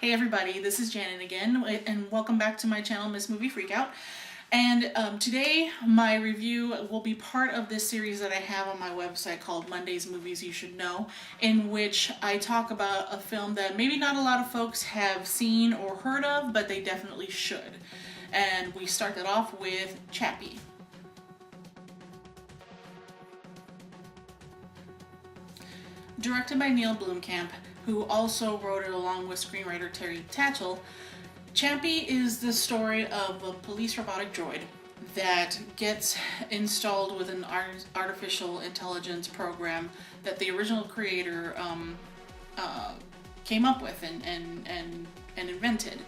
Hey everybody, this is Janet again, and welcome back to my channel, Miss Movie Freakout. And today, my review will be part of this series that I have on my website called Monday's Movies You Should Know, in which I talk about a film that maybe not a lot of folks have seen or heard of, but they definitely should. And we start that off with Chappie. Directed by Neil Blomkamp, who also wrote it along with screenwriter Terry Tatchell, Chappie is the story of a police robotic droid that gets installed with an artificial intelligence program that the original creator came up with and invented.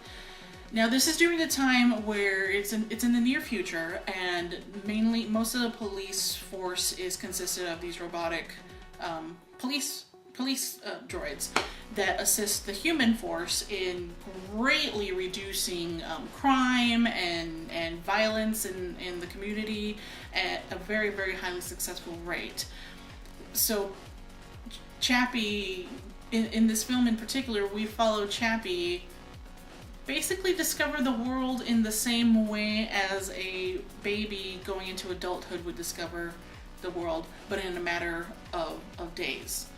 Now, this is during a time where it's in the near future, and mainly most of the police force is consisted of these robotic police droids that assist the human force in greatly reducing crime and violence in the community at a very, very highly successful rate. So Chappie, in this film in particular, we follow Chappie basically discover the world in the same way as a baby going into adulthood would discover the world, but in a matter of days.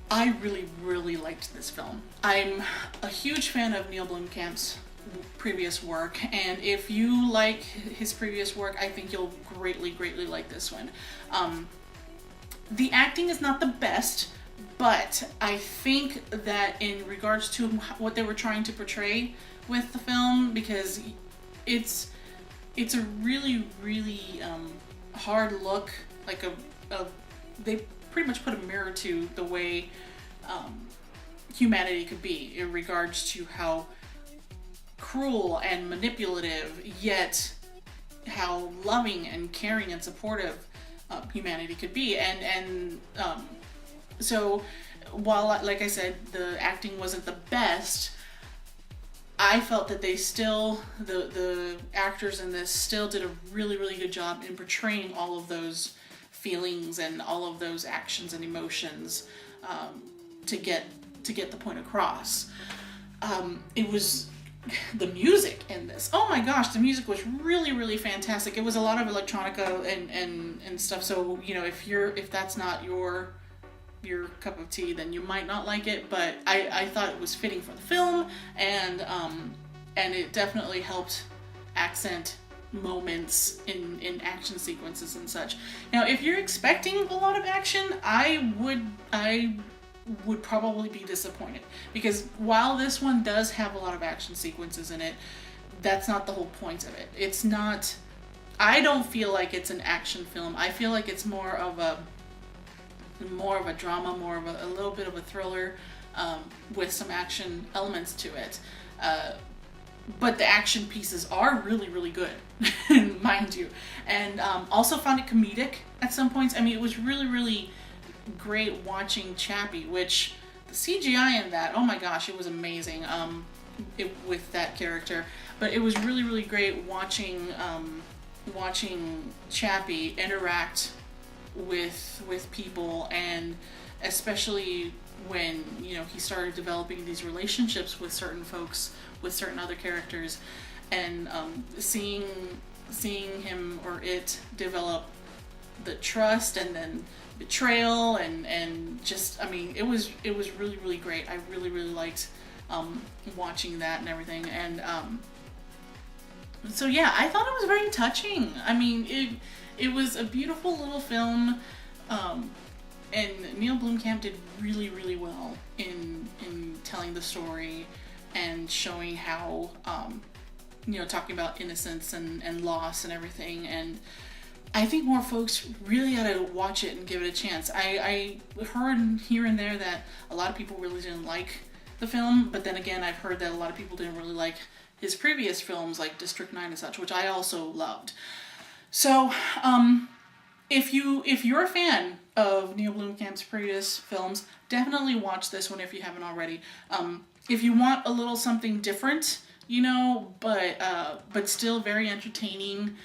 I really, really liked this film. I'm a huge fan of Neil Blomkamp's previous work, and if you like his previous work, I think you'll greatly, greatly like this one. The acting is not the best, but I think that in regards to what they were trying to portray with the film, because it's a really, really hard look, like they pretty much put a mirror to the way humanity could be in regards to how cruel and manipulative, yet how loving and caring and supportive humanity could be. So while, like I said, the acting wasn't the best, I felt that they still, the actors in this still did a really, really good job in portraying all of those feelings and all of those actions and emotions to get the point across. It was the music in this. Oh my gosh, the music was really, really fantastic. It was a lot of electronica and stuff. So if that's not your cup of tea, then you might not like it. But I thought it was fitting for the film, and it definitely helped accent moments in action sequences and such. Now, if you're expecting a lot of action, I would probably be disappointed, because while this one does have a lot of action sequences in it, that's not the whole point of it. It's not, I don't feel like it's an action film. I feel like it's more of a drama, more of a little bit of a thriller with some action elements to it. But the action pieces are really, really good, mind you. And also found it comedic at some points. I mean, it was really, really great watching Chappie, which the CGI in that, oh my gosh, it was amazing with that character. But it was really, really great watching Chappie interact with people, and especially when he started developing these relationships with certain folks, with certain other characters, and seeing him or it develop the trust and then betrayal and just, I mean, it was really, really great. I really, really liked watching that and everything. And so yeah, I thought it was very touching. I mean, it was a beautiful little film, and Neil Blomkamp did really, really well in telling the story and showing how, talking about innocence and loss and everything. And I think more folks really ought to watch it and give it a chance. I heard here and there that a lot of people really didn't like the film, but then again, I've heard that a lot of people didn't really like his previous films like District 9 and such, which I also loved. So, if you're a fan of Neil Blomkamp's previous films, definitely watch this one if you haven't already. If you want a little something different, but still very entertaining,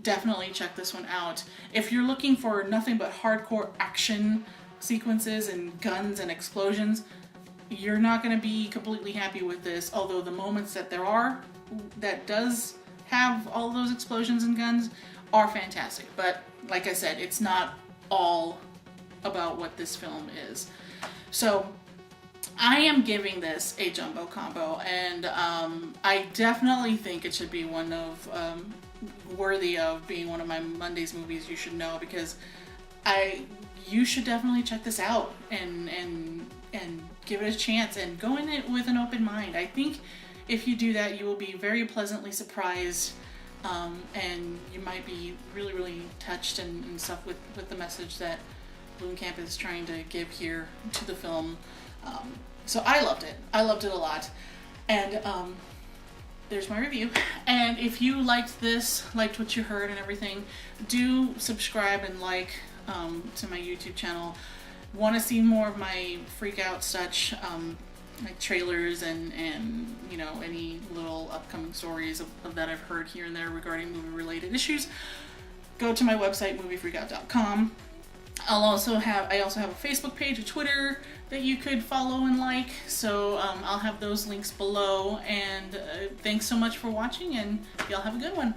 definitely check this one out. If you're looking for nothing but hardcore action sequences and guns and explosions, you're not going to be completely happy with this, although the moments that that does have all those explosions and guns are fantastic. But like I said, it's not all about what this film is. So I am giving this a jumbo combo, and I definitely think it should be one of worthy of being one of my Mondays movies you should know, because you should definitely check this out and give it a chance and go in it with an open mind. I think if you do that, you will be very pleasantly surprised, and you might be really, really touched and stuff with the message that Blomkamp is trying to give here to the film. So I loved it. I loved it a lot. And there's my review. And if you liked this, liked what you heard and everything, do subscribe and like to my YouTube channel. Want to see more of my freak out such, like trailers and you know, any little upcoming stories of that I've heard here and there regarding movie related issues, go to my website, moviefreakout.com. I also have a Facebook page, a Twitter that you could follow and like, so I'll have those links below. And thanks so much for watching, and y'all have a good one.